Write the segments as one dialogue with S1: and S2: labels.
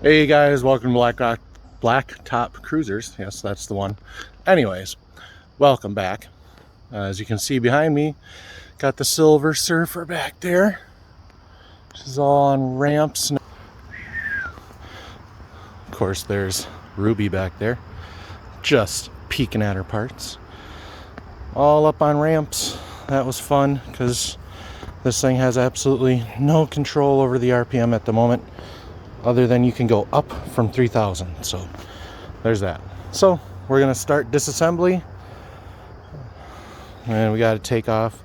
S1: Hey guys, welcome to Blacktop Cruisers. Yes, that's the one. Anyways, welcome back. As you can see behind me, got the Silver Surfer back there. Which is all on ramps. Of course, there's Ruby back there, just peeking at her parts. All up on ramps. That was fun because this thing has absolutely no control over the RPM at the moment, other than you can go up from 3,000. So there's that. So we're gonna start disassembly, and we got to take off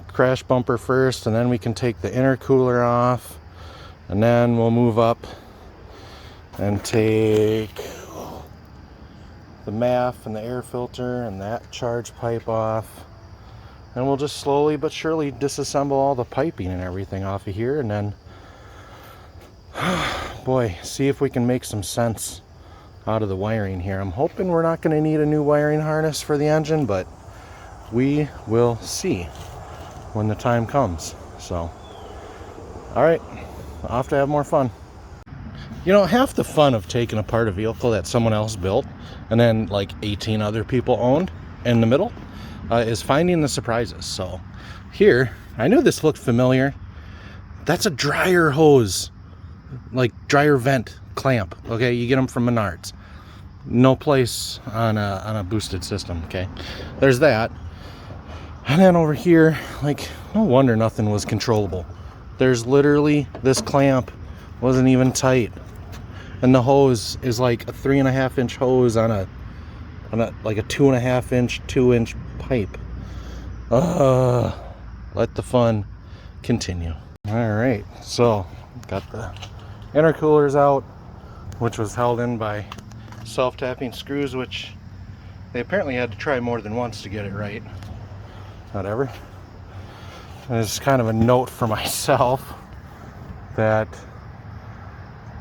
S1: crash bumper first, and then we can take the intercooler off, and then we'll move up and take the MAF and the air filter and that charge pipe off, and we'll just slowly but surely disassemble all the piping and everything off of here, and then boy, see if we can make some sense out of the wiring here. I'm hoping we're not going to need a new wiring harness for the engine, but we will see when the time comes. So, all right, off to have more fun. You know, half the fun of taking apart a vehicle that someone else built and then like 18 other people owned in the middle is finding the surprises. So here, I knew this looked familiar. That's a dryer hose, like dryer vent clamp. Okay, you get them from Menards. No place on a boosted system. Okay, there's that. And then over here, like, no wonder nothing was controllable. There's literally, this clamp wasn't even tight, and the hose is like a 3.5 inch hose on a like a 2.5 inch 2-inch pipe. Let the fun continue. All right, so got the intercoolers out, which was held in by self-tapping screws, which they apparently had to try more than once to get it right. Whatever. And it's kind of a note for myself that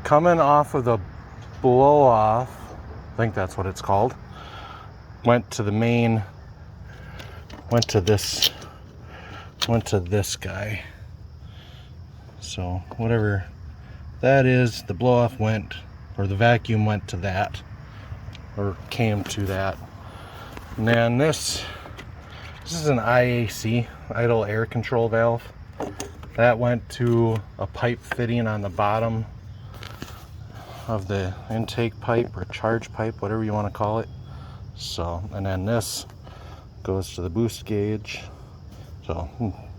S1: coming off of the blow off, I think that's what it's called, went to this guy. So whatever that is, the blow off went, or the vacuum went to that, or came to that. And then this is an IAC, idle air control valve. That went to a pipe fitting on the bottom of the intake pipe or charge pipe, whatever you want to call it. So, and then this goes to the boost gauge. So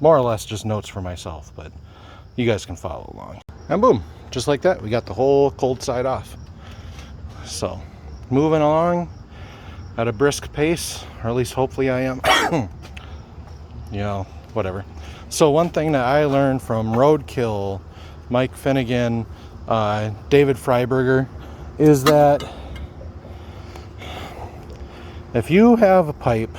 S1: more or less just notes for myself, but you guys can follow along. And boom, just like that, we got the whole cold side off. So moving along at a brisk pace, or at least hopefully I am. You know, whatever. So one thing that I learned from Roadkill, Mike Finnegan, David Freiberger, is that if you have a pipe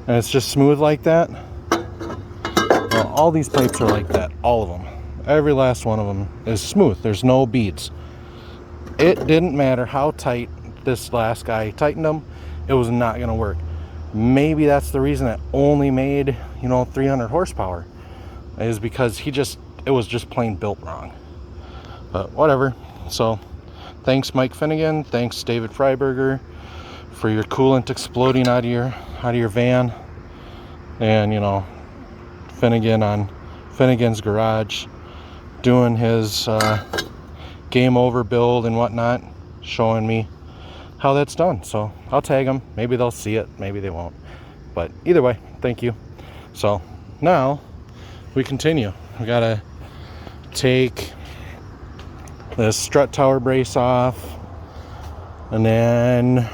S1: and it's just smooth like that, well, all these pipes are like that, all of them. Every last one of them is smooth. There's no beads. It didn't matter how tight this last guy tightened them, it was not going to work. Maybe that's the reason it only made, 300 horsepower, is because it was just plain built wrong. But whatever. So thanks Mike Finnegan, thanks David Freiberger for your coolant exploding out of your van, and Finnegan on Finnegan's Garage doing his game over build and whatnot, showing me how that's done. So I'll tag them. Maybe they'll see it, maybe they won't, but either way, thank you. So now we continue. We gotta take this strut tower brace off, and then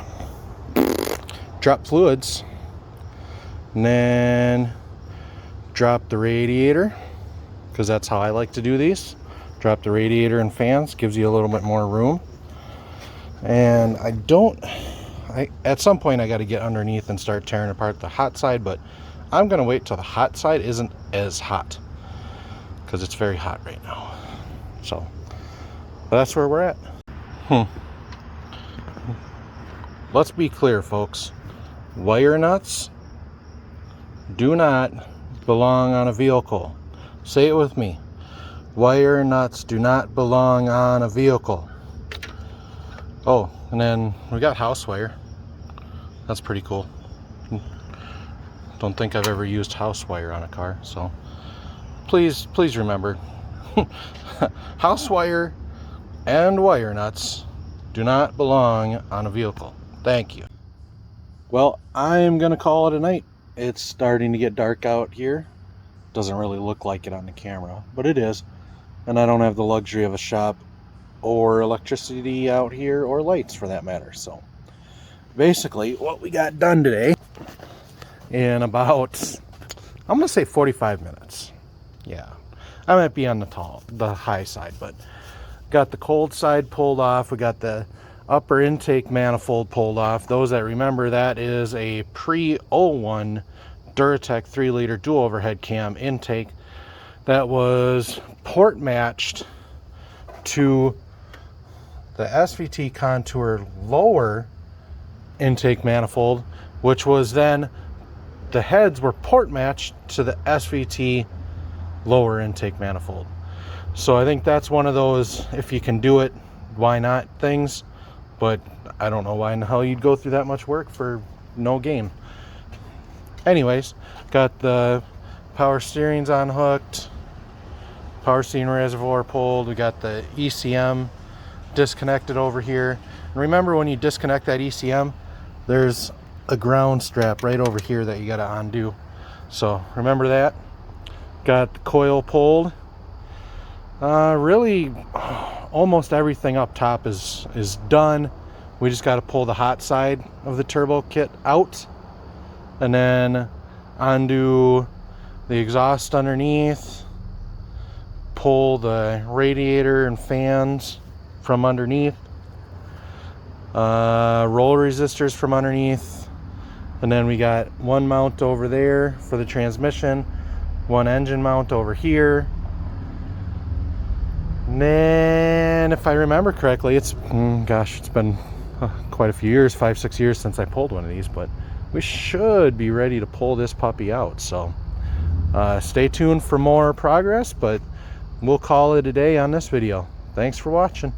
S1: drop fluids, and then drop the radiator, because that's how I like to do these. Drop the radiator and fans, gives you a little bit more room. And at some point I got to get underneath and start tearing apart the hot side, but I'm going to wait till the hot side isn't as hot, because it's very hot right now. So that's where we're at. Let's be clear, folks. Wire nuts do not belong on a vehicle. Say it with me. Wire nuts do not belong on a vehicle. Oh, and then we got house wire. That's pretty cool. Don't think I've ever used house wire on a car, so please remember, house wire and wire nuts do not belong on a vehicle. Thank you. Well, I'm gonna call it a night. It's starting to get dark out here. Doesn't really look like it on the camera, but it is. And I don't have the luxury of a shop or electricity out here, or lights for that matter. So basically what we got done today in about, I'm gonna say 45 minutes. Yeah, I might be on the high side, but got the cold side pulled off. We got the upper intake manifold pulled off. Those that remember, that is a pre-01 Duratec 3-liter dual overhead cam intake that was port matched to the SVT Contour lower intake manifold, which was then, the heads were port matched to the SVT lower intake manifold. So I think that's one of those, if you can do it, why not things. But I don't know why in the hell you'd go through that much work for no gain. Anyways, got the power steerings unhooked, power steering reservoir pulled. We got the ECM disconnected over here. And remember, when you disconnect that ECM, there's a ground strap right over here that you got to undo. So remember that. Got the coil pulled. Really almost everything up top is done. We just got to pull the hot side of the turbo kit out and then undo the exhaust underneath, pull the radiator and fans from underneath, roll resistors from underneath, and then we got one mount over there for the transmission, one engine mount over here. And then, if I remember correctly, it's been quite a few years, 5-6 years since I pulled one of these, but we should be ready to pull this puppy out. So stay tuned for more progress, but we'll call it a day on this video. Thanks for watching.